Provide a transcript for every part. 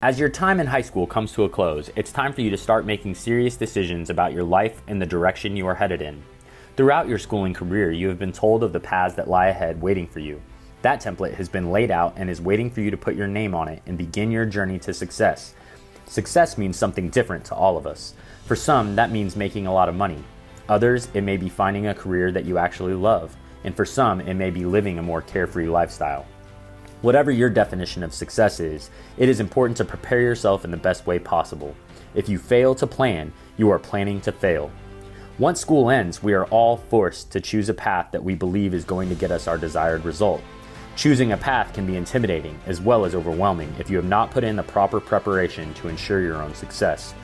As your time in high school comes to a close, it's time for you to start making serious decisions about your life and the direction you are headed in. Throughout your schooling career, you have been told of the paths that lie ahead waiting for you. That template has been laid out and is waiting for you to put your name on it and begin your journey to success. Success means something different to all of us. For some, that means making a lot of money. Others, it may be finding a career that you actually love. And for some, it may be living a more carefree lifestyle. Whatever your definition of success is, it is important to prepare yourself in the best way possible. If you fail to plan, you are planning to fail. Once school ends, we are all forced to choose a path that we believe is going to get us our desired result. Choosing a path can be intimidating as well as overwhelming if you have not put in the proper preparation to ensure your own success.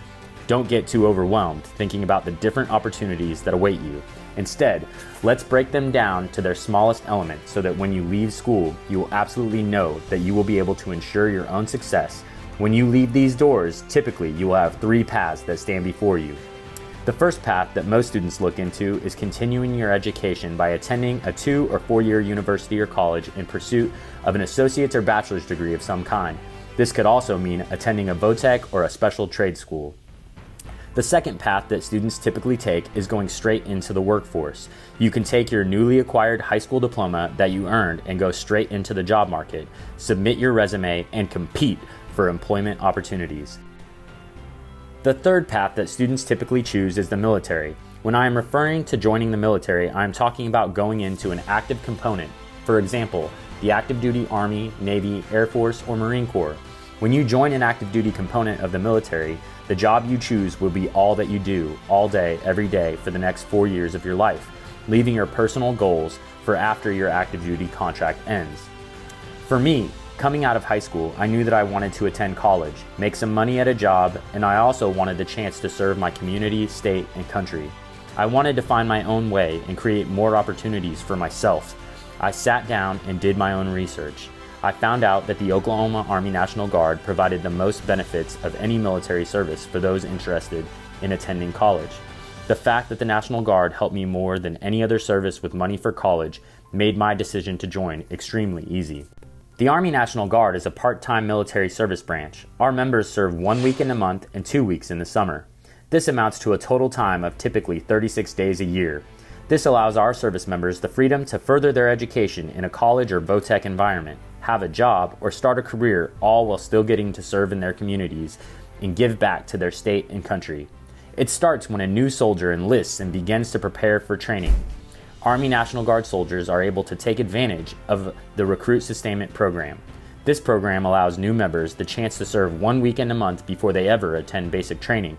Don't get too overwhelmed thinking about the different opportunities that await you. Instead, let's break them down to their smallest element so that when you leave school, you will absolutely know that you will be able to ensure your own success. When you leave these doors, typically you will have 3 paths that stand before you. The first path that most students look into is continuing your education by attending a 2 or 4-year university or college in pursuit of an associate's or bachelor's degree of some kind. This could also mean attending a VOTEC or a special trade school. The second path that students typically take is going straight into the workforce. You can take your newly acquired high school diploma that you earned and go straight into the job market, submit your resume, and compete for employment opportunities. The third path that students typically choose is the military. When I am referring to joining the military, I am talking about going into an active component. For example, the active duty Army, Navy, Air Force, or Marine Corps. When you join an active duty component of the military, the job you choose will be all that you do, all day, every day, for the next 4 years of your life, leaving your personal goals for after your active duty contract ends. For me, coming out of high school, I knew that I wanted to attend college, make some money at a job, and I also wanted the chance to serve my community, state, and country. I wanted to find my own way and create more opportunities for myself. I sat down and did my own research. I found out that the Oklahoma Army National Guard provided the most benefits of any military service for those interested in attending college. The fact that the National Guard helped me more than any other service with money for college made my decision to join extremely easy. The Army National Guard is a part-time military service branch. Our members serve 1 week in a month and 2 weeks in the summer. This amounts to a total time of typically 36 days a year. This allows our service members the freedom to further their education in a college or VOTEC environment, have a job, or start a career, all while still getting to serve in their communities and give back to their state and country. It starts when a new soldier enlists and begins to prepare for training. Army National Guard soldiers are able to take advantage of the Recruit Sustainment Program. This program allows new members the chance to serve 1 weekend a month before they ever attend basic training.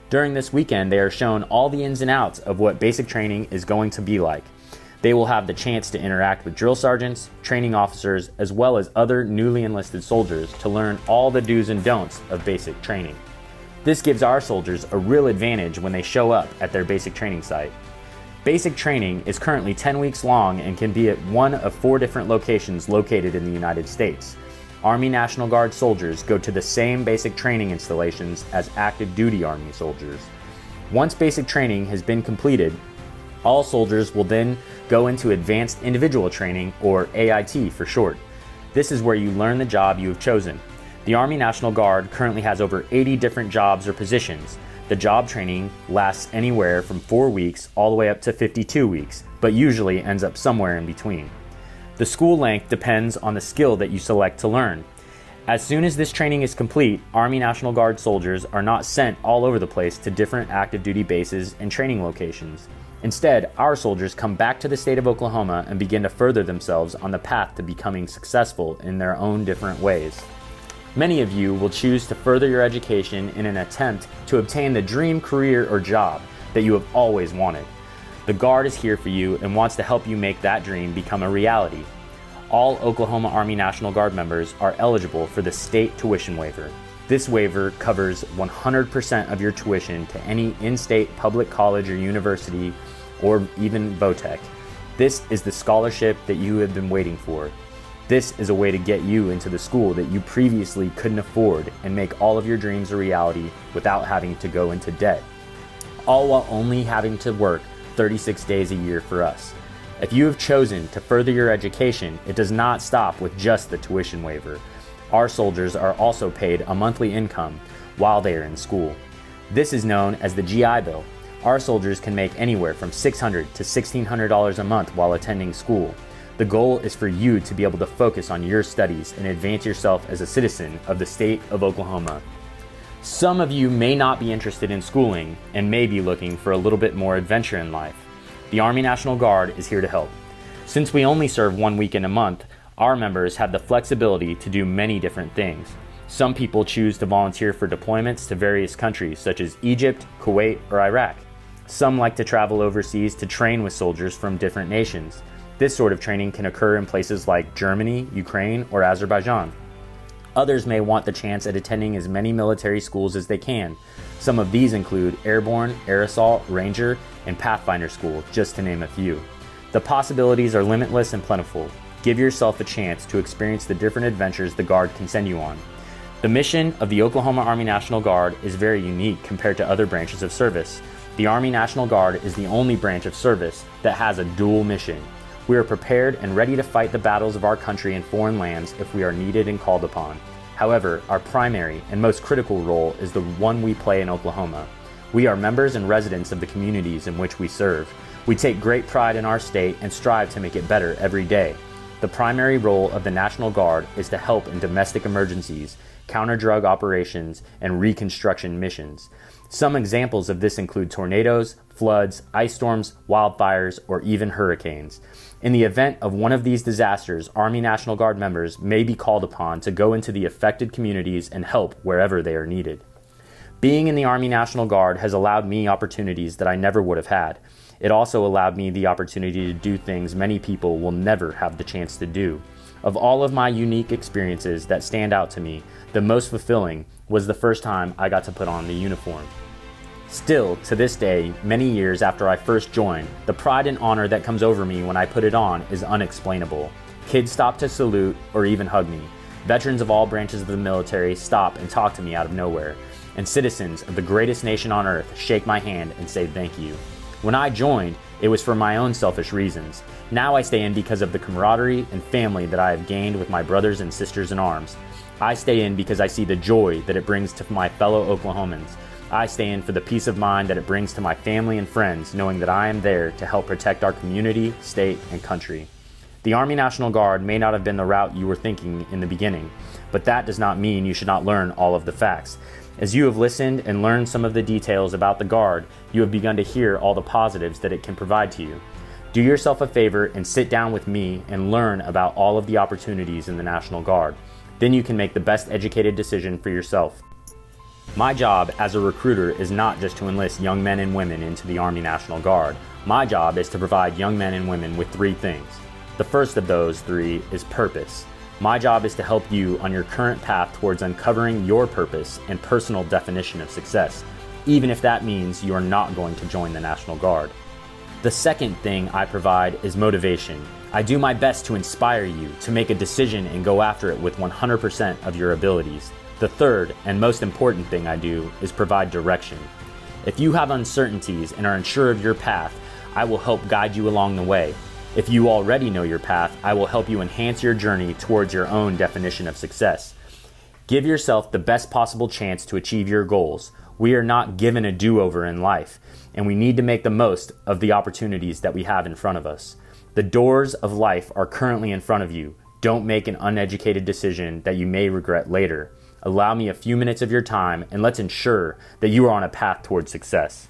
During this weekend, they are shown all the ins and outs of what basic training is going to be like. They will have the chance to interact with drill sergeants, training officers, as well as other newly enlisted soldiers to learn all the do's and don'ts of basic training. This gives our soldiers a real advantage when they show up at their basic training site. Basic training is currently 10 weeks long and can be at one of 4 different locations located in the United States. Army National Guard soldiers go to the same basic training installations as active duty Army soldiers. Once basic training has been completed, all soldiers will then go into Advanced Individual Training, or AIT for short. This is where you learn the job you have chosen. The Army National Guard currently has over 80 different jobs or positions. The job training lasts anywhere from 4 weeks all the way up to 52 weeks, but usually ends up somewhere in between. The school length depends on the skill that you select to learn. As soon as this training is complete, Army National Guard soldiers are not sent all over the place to different active duty bases and training locations. Instead, our soldiers come back to the state of Oklahoma and begin to further themselves on the path to becoming successful in their own different ways. Many of you will choose to further your education in an attempt to obtain the dream career or job that you have always wanted. The Guard is here for you and wants to help you make that dream become a reality. All Oklahoma Army National Guard members are eligible for the state tuition waiver. This waiver covers 100% of your tuition to any in-state public college or university, or even VOTEC. This is the scholarship that you have been waiting for. This is a way to get you into the school that you previously couldn't afford and make all of your dreams a reality without having to go into debt, all while only having to work 36 days a year for us. If you have chosen to further your education, it does not stop with just the tuition waiver. Our soldiers are also paid a monthly income while they are in school. This is known as the GI Bill. Our soldiers can make anywhere from $600 to $1,600 a month while attending school. The goal is for you to be able to focus on your studies and advance yourself as a citizen of the state of Oklahoma. Some of you may not be interested in schooling and may be looking for a little bit more adventure in life. The Army National Guard is here to help. Since we only serve 1 week in a month, our members have the flexibility to do many different things. Some people choose to volunteer for deployments to various countries such as Egypt, Kuwait, or Iraq. Some like to travel overseas to train with soldiers from different nations. This sort of training can occur in places like Germany, Ukraine, or Azerbaijan. Others may want the chance at attending as many military schools as they can. Some of these include Airborne, Air Assault, Ranger, and Pathfinder School, just to name a few. The possibilities are limitless and plentiful. Give yourself a chance to experience the different adventures the Guard can send you on. The mission of the Oklahoma Army National Guard is very unique compared to other branches of service. The Army National Guard is the only branch of service that has a dual mission. We are prepared and ready to fight the battles of our country in foreign lands if we are needed and called upon. However, our primary and most critical role is the one we play in Oklahoma. We are members and residents of the communities in which we serve. We take great pride in our state and strive to make it better every day. The primary role of the National Guard is to help in domestic emergencies, counter-drug operations, and reconstruction missions. Some examples of this include tornadoes, floods, ice storms, wildfires, or even hurricanes. In the event of one of these disasters, Army National Guard members may be called upon to go into the affected communities and help wherever they are needed. Being in the Army National Guard has allowed me opportunities that I never would have had. It also allowed me the opportunity to do things many people will never have the chance to do. Of all of my unique experiences that stand out to me, the most fulfilling was the first time I got to put on the uniform. Still, to this day, many years after I first joined, the pride and honor that comes over me when I put it on is unexplainable. Kids stop to salute or even hug me. Veterans of all branches of the military stop and talk to me out of nowhere. And citizens of the greatest nation on earth shake my hand and say thank you. When I joined, it was for my own selfish reasons. Now I stay in because of the camaraderie and family that I have gained with my brothers and sisters in arms. I stay in because I see the joy that it brings to my fellow Oklahomans. I stay in for the peace of mind that it brings to my family and friends, knowing that I am there to help protect our community, state, and country. The Army National Guard may not have been the route you were thinking in the beginning, but that does not mean you should not learn all of the facts. As you have listened and learned some of the details about the Guard, you have begun to hear all the positives that it can provide to you. Do yourself a favor and sit down with me and learn about all of the opportunities in the National Guard. Then you can make the best educated decision for yourself. My job as a recruiter is not just to enlist young men and women into the Army National Guard. My job is to provide young men and women with 3 things. The first of those 3 is purpose. My job is to help you on your current path towards uncovering your purpose and personal definition of success, even if that means you are not going to join the National Guard. The second thing I provide is motivation. I do my best to inspire you to make a decision and go after it with 100% of your abilities. The third and most important thing I do is provide direction. If you have uncertainties and are unsure of your path, I will help guide you along the way. If you already know your path, I will help you enhance your journey towards your own definition of success. Give yourself the best possible chance to achieve your goals. We are not given a do-over in life, and we need to make the most of the opportunities that we have in front of us. The doors of life are currently in front of you. Don't make an uneducated decision that you may regret later. Allow me a few minutes of your time, and let's ensure that you are on a path towards success.